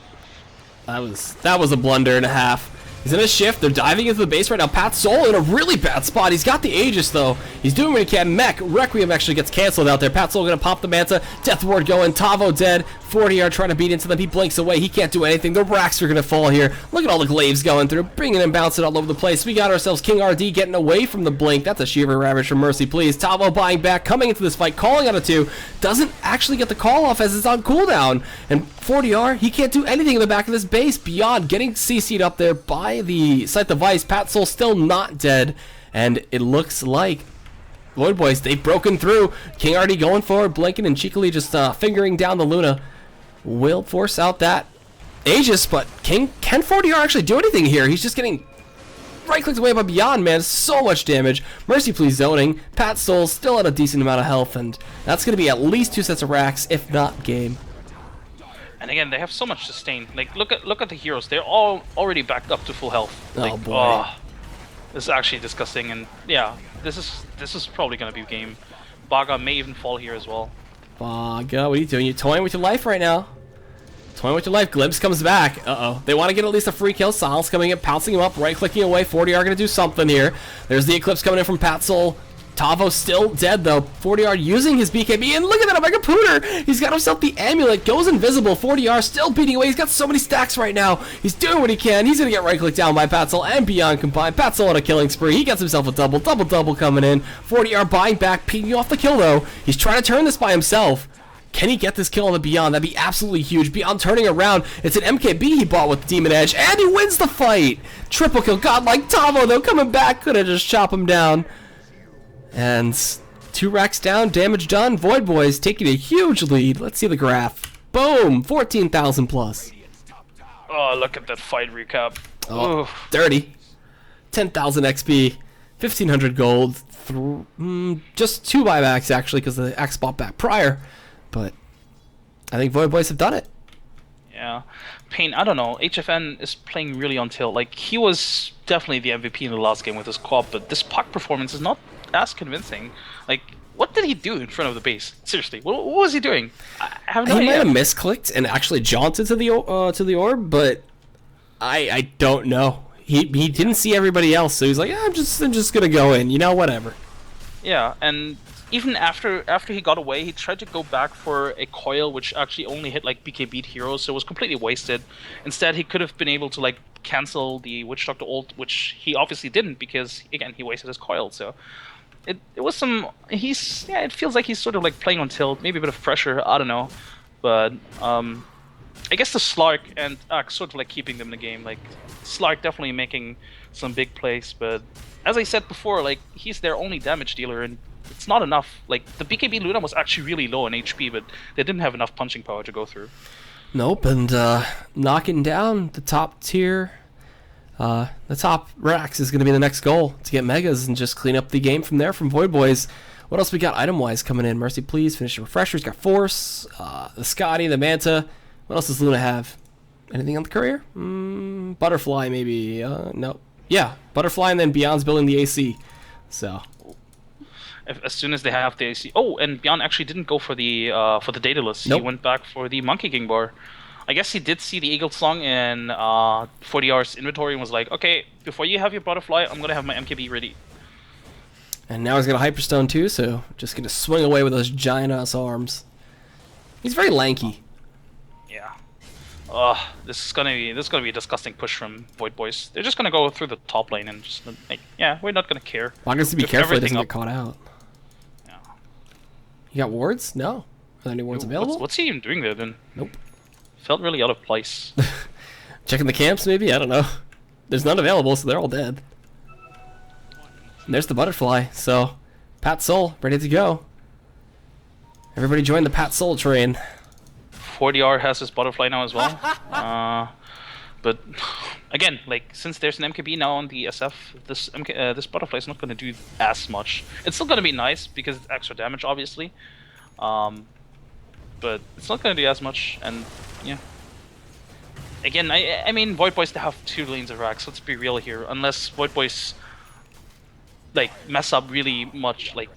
That was a blunder and a half. He's in a shift. They're diving into the base right now. Patzel in a really bad spot. He's got the Aegis, though. He's doing what he can. Mech. Requiem actually gets canceled out there. Patzel going to pop the Manta. Death Ward going. Tavo dead. 40 are trying to beat into them. He blinks away. He can't do anything. The racks are going to fall here. Look at all the glaives going through. Bringing him bouncing all over the place. We got ourselves King RD getting away from the blink. That's a Shiver Ravage from Mercy, please. Tavo buying back. Coming into this fight. Calling out a 2. Doesn't actually get the call off as it's on cooldown. And 40R, he can't do anything in the back of this base beyond getting CC'd up there by the Scythe of Ice. Patzel still not dead, and it looks like Void Boys, they've broken through. King already going forward, blinking and cheekily just fingering down the Luna. Will force out that Aegis, but can 40R actually do anything here? He's just getting right-clicked away by Beyond, man. So much damage. Mercy please zoning. Patzel still at a decent amount of health, and that's going to be at least 2 sets of racks, if not game. And again, they have so much sustain. Like, look at the heroes. They're all already backed up to full health. Like, oh boy, this is actually disgusting. And yeah, this is probably gonna be game. Baga may even fall here as well. Baga, what are you doing? You're toying with your life right now. Toying with your life. Glimpse comes back. They want to get at least a free kill. Silence coming in, pouncing him up, right-clicking away. 40 are gonna do something here. There's the Eclipse coming in from Patzel. Tavo still dead though. 40R using his BKB, and look at that Omega Pooner! He's got himself the amulet, goes invisible. 40R still beating away. He's got so many stacks right now. He's doing what he can. He's gonna get right clicked down by Patzel and Beyond combined. Patzel on a killing spree. He gets himself a double coming in. 40R buying back, picking off the kill though. He's trying to turn this by himself. Can he get this kill on the Beyond? That'd be absolutely huge. Beyond turning around. It's an MKB he bought with Demon Edge, and he wins the fight. Triple kill. Godlike Tavo, though, coming back. Could have just chopped him down. And 2 racks down. Damage done. Void Boys taking a huge lead. Let's see the graph. Boom. 14,000 plus. Oh, look at that fight recap. Oh, dirty. 10,000 XP. 1,500 gold. Just 2 buybacks, actually, because the Axe bought back prior. But I think Void Boys have done it. Yeah. PaiN, I don't know. HFN is playing really on tilt. Like, he was definitely the MVP in the last game with his quad, but this puck performance is not as convincing. Like, what did he do in front of the base? Seriously, what was he doing? I have no He might idea. have misclicked and actually jaunted to the orb, but I don't know. He didn't see everybody else, so he's like, I'm just gonna go in, whatever. Yeah, and even after he got away, he tried to go back for a coil, which actually only hit like BK beat heroes, so it was completely wasted. Instead, he could have been able to like cancel the Witch Doctor ult, which he obviously didn't because again he wasted his coil. So it was some it feels like he's sort of like playing on tilt, maybe a bit of pressure, I don't know, but I guess the Slark and Axe sort of like keeping them in the game. Like Slark definitely making some big plays, but as I said before, like he's their only damage dealer and it's not enough. Like the BKB Luna was actually really low in HP, but they didn't have enough punching power to go through. Nope, and knocking down the top tier, the top racks is going to be the next goal to get megas and just clean up the game from there from Void Boys. What else we got item-wise coming in? Mercy Please, Finish Refreshers, got Force, the Scotty, the Manta. What else does Luna have? Anything on the courier? Butterfly, maybe. No. Yeah, Butterfly, and then Beyond's building the AC. So. As soon as they have the AC. Oh, and Beyond actually didn't go for the Daedalus. Nope. He went back for the Monkey King bar. I guess he did see the Eagle Song in 40R's inventory and was like, okay, before you have your Butterfly, I'm gonna have my MKB ready. And now he's got a Hyperstone too, so just gonna swing away with those giant ass arms. He's very lanky. Yeah. This is gonna be a disgusting push from Void Boys. They're just gonna go through the top lane and just like, yeah, we're not gonna care. Well, I guess to be Lift careful he doesn't everything get caught out. Yeah. You got wards? No. Are there any wards available? What's he even doing there then? Nope. Felt really out of place. Checking the camps, maybe? I don't know. There's none available, so they're all dead. And there's the Butterfly, so Pat Soul, ready to go. Everybody join the Pat Soul train. 40R has his Butterfly now as well. But again, like since there's an MKB now on the SF, this Butterfly is not going to do as much. It's still going to be nice because it's extra damage, obviously. But it's not going to do as much, and yeah. Again, I mean, Void Boys, they have 2 lanes of racks. Let's be real here. Unless Void Boys like mess up really much, like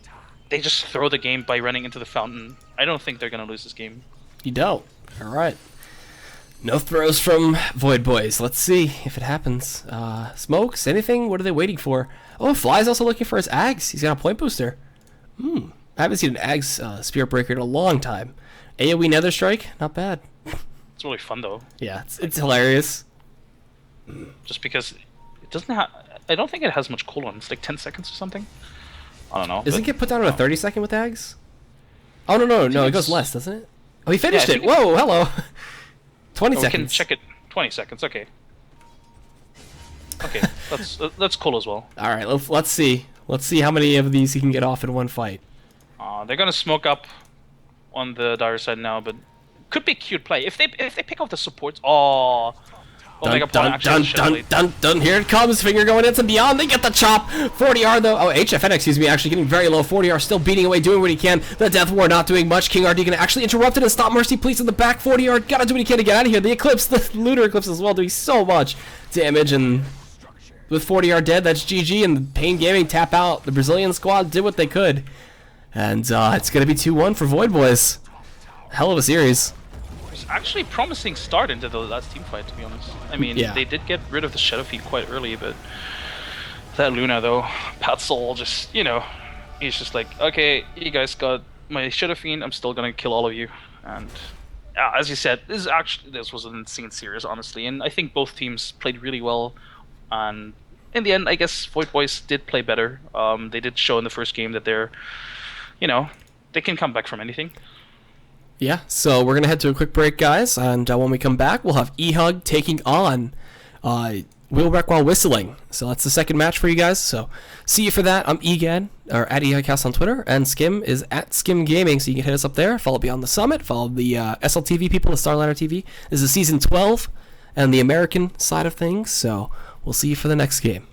they just throw the game by running into the fountain, I don't think they're going to lose this game. You don't. All right. No throws from Void Boys. Let's see if it happens. Smokes? Anything? What are they waiting for? Oh, Fly's also looking for his Ags. He's got a point booster. I haven't seen an Ags Spirit Breaker in a long time. AoE Nether Strike? Not bad. It's really fun though. Yeah, it's hilarious. Just because it doesn't have... I don't think it has much cooldown. It's like 10 seconds or something. I don't know. Doesn't it but- get put down to a 30-second with Ags? Oh, no, it goes it's- less, doesn't it? Oh, he finished I it. think it- Whoa, hello. 20 Oh, we seconds. can check it. 20 seconds. Okay. Okay, that's cool as well. All right, let's see. Let's see how many of these he can get off in one fight. They're gonna smoke up on the dire side now, but could be a cute play if they pick off the supports. Oh, Omega Pawn actually has a shadow blade. Dun. Here it comes. Finger going into Beyond. They get the chop. 40R though. Oh, HFN, excuse me, actually getting very low. 40R still beating away, doing what he can. The Death War not doing much. King RD gonna actually interrupt it and stop Mercy Please in the back. 40R gotta do what he can to get out of here. The Eclipse, the Lunar Eclipse as well, doing so much damage. And with 40R dead, that's GG. And the PaiN Gaming tap out. The Brazilian squad did what they could. And it's gonna be 2-1 for Void Boys. Hell of a series. It's actually a promising start into the last team fight, to be honest. I mean, Yeah. they did get rid of the Shadow Feed quite early, but that Luna though, Pat Soul just, he's just like, okay, you guys got my Shadow Fiend, I'm still gonna kill all of you. And as you said, this was an insane series, honestly, and I think both teams played really well. And in the end, I guess Void Boys did play better. They did show in the first game that they're, they can come back from anything. Yeah, so we're going to head to a quick break, guys, and when we come back, we'll have E-Hug taking on Wheelwreck while whistling. So that's the second match for you guys, so see you for that. I'm EGAD, or at EGADCasts on Twitter, and Skim is at SkimGaming, so you can hit us up there. Follow Beyond the Summit, follow the SLTV people, the Starliner TV. This is Season 12, and the American side of things, so we'll see you for the next game.